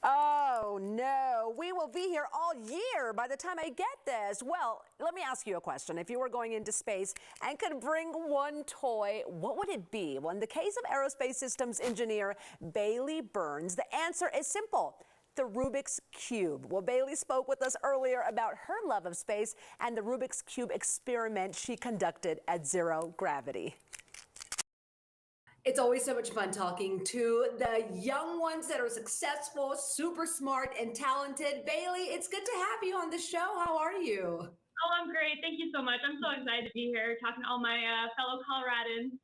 Oh no, we will be here all year by the time I get this. Well, let me ask you a question. If you were going into space and could bring one toy, what would it be? Well, in the case of aerospace systems engineer Bailey Burns, the answer is simple: the Rubiks Cube. Well, Bailey spoke with us earlier about her love of space and the Rubiks Cube experiment she conducted at zero gravity. It's always so much fun talking to the young ones that are successful, super smart, and talented. Bailey, it's good to have you on the show. How are you? Oh, I'm great. Thank you so much. I'm so excited to be here talking to all my fellow Coloradans.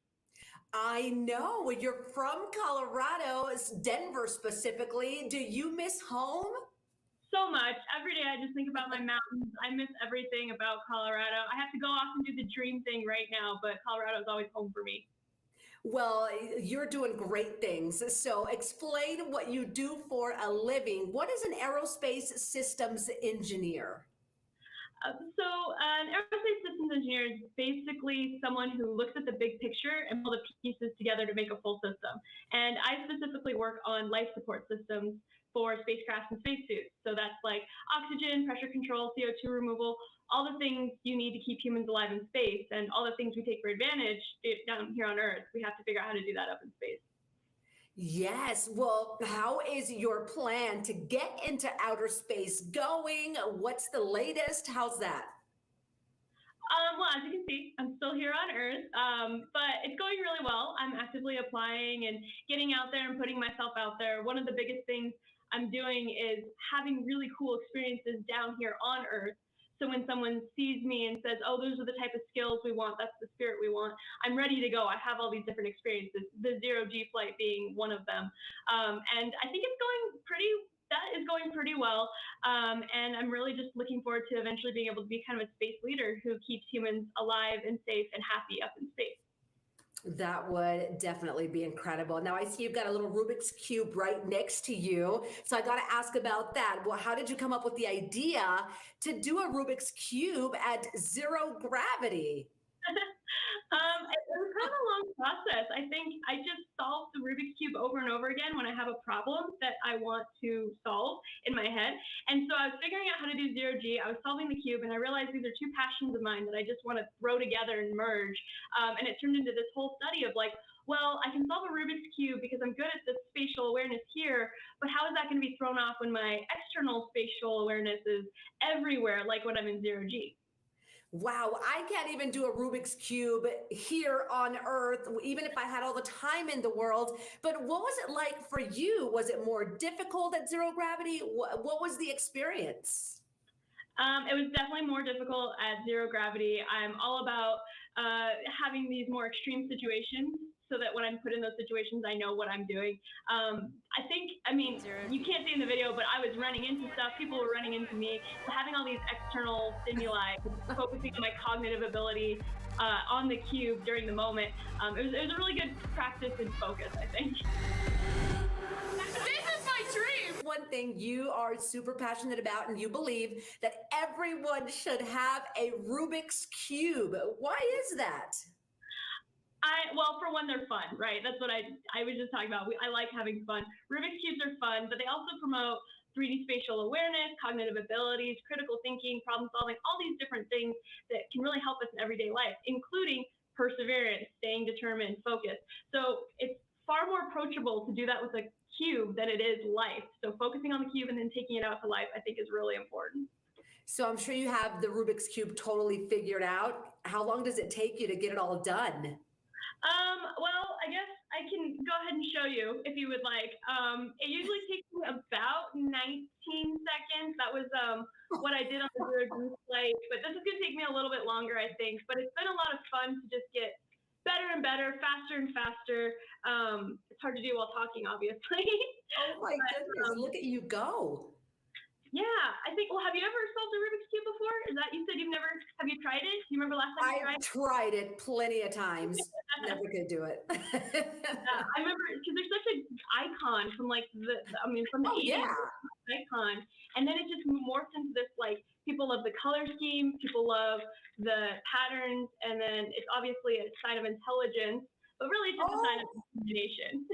I know. You're from Colorado, Denver specifically. Do you miss home? So much. Every day I just think about my mountains. I miss everything about Colorado. I have to go off and do the dream thing right now, but Colorado is always home for me. Well, you're doing great things. So explain what you do for a living. What is an aerospace systems engineer? An aerospace systems engineer is basically someone who looks at the big picture and pull the pieces together to make a full system. And I specifically work on life support systems for spacecrafts and spacesuits. So that's like oxygen, pressure control, CO2 removal, all the things you need to keep humans alive in space, and all the things we take for advantage down here on Earth. We have to figure out how to do that up in space. Yes. Well, how is your plan to get into outer space going? What's the latest? How's that? Well, as you can see, I'm still here on Earth, but it's going really well. I'm actively applying and getting out there and putting myself out there. One of the biggest things I'm doing is having really cool experiences down here on Earth. So when someone sees me and says, oh, those are the type of skills we want, that's the spirit we want, I'm ready to go. I have all these different experiences, the zero-G flight being one of them. And I think that is going pretty well. And I'm really just looking forward to eventually being able to be kind of a space leader who keeps humans alive and safe and happy up in space. That would definitely be incredible. Now I see you've got a little Rubik's Cube right next to you. So I got to ask about that. Well, how did you come up with the idea to do a Rubik's Cube at zero gravity? It was kind of a long process. I think I just solved the Rubik's Cube over and over again when I have a problem that I want to solve in my head. And so I was figuring out how to do zero G. I was solving the cube, and I realized these are two passions of mine that I just want to throw together and merge. And it turned into this whole study of like, well, I can solve a Rubik's Cube because I'm good at the spatial awareness here, but how is that going to be thrown off when my external spatial awareness is everywhere, like when I'm in zero G? Wow, I can't even do a Rubik's Cube here on Earth, even if I had all the time in the world. But what was it like for you? Was it more difficult at zero gravity? What was the experience? It was definitely more difficult at zero gravity. I'm all about having these more extreme situations so that when I'm put in those situations, I know what I'm doing. I mean, you can't see in the video, but I was running into stuff. People were running into me. So having all these external stimuli, focusing on my cognitive ability on the cube during the moment, it was a really good practice in focus, I think. One thing you are super passionate about, and you believe that everyone should have a Rubik's Cube. Why is that? Well, for one, they're fun, right? That's what I was just talking about. I like having fun. Rubik's Cubes are fun, but they also promote 3D spatial awareness, cognitive abilities, critical thinking, problem solving, all these different things that can really help us in everyday life, including perseverance, staying determined, focus. So it's far more approachable to do that with a cube than it is life. So focusing on the cube and then taking it out to life, I think, is really important. So I'm sure you have the Rubik's Cube totally figured out. How long does it take you to get it all done? Well, I guess I can go ahead and show you if you would like. It usually takes me about 19 seconds. That was what I did on the zero G flight, but this is going to take me a little bit longer, I think. But it's been a lot of fun to just get better and better, faster and faster. It's hard to do while talking, obviously. Oh my goodness, look at you go. Yeah, I think, well, have you ever solved a Rubik's Cube before? You said you've never, have you tried it? Do you remember last time you tried it? I've tried it plenty of times. Never could do it. I remember, because there's such an icon from like from the 80s, yeah. Icon. And then it just morphed into this, like, people love the color scheme, people love the patterns, and then it's obviously a sign of intelligence. but really just a sign of determination.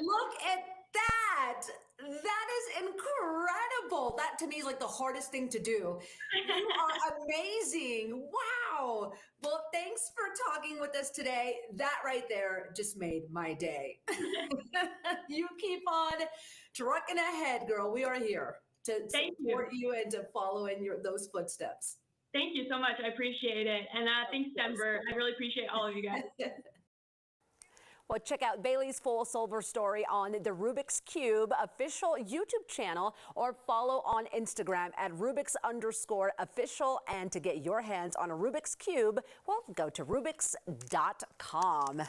Look at that. That is incredible. That to me is like the hardest thing to do. You are amazing. Wow. Well, thanks for talking with us today. That right there just made my day. You keep on trucking ahead, girl. We are here to Thank support you and to follow in those footsteps. Thank you so much. I appreciate it. And thanks, Denver. I really appreciate all of you guys. Well, check out Bailey's full silver story on the Rubiks Cube official YouTube channel or follow on Instagram at Rubiks_official. And to get your hands on a Rubiks Cube, well, go to Rubiks.com.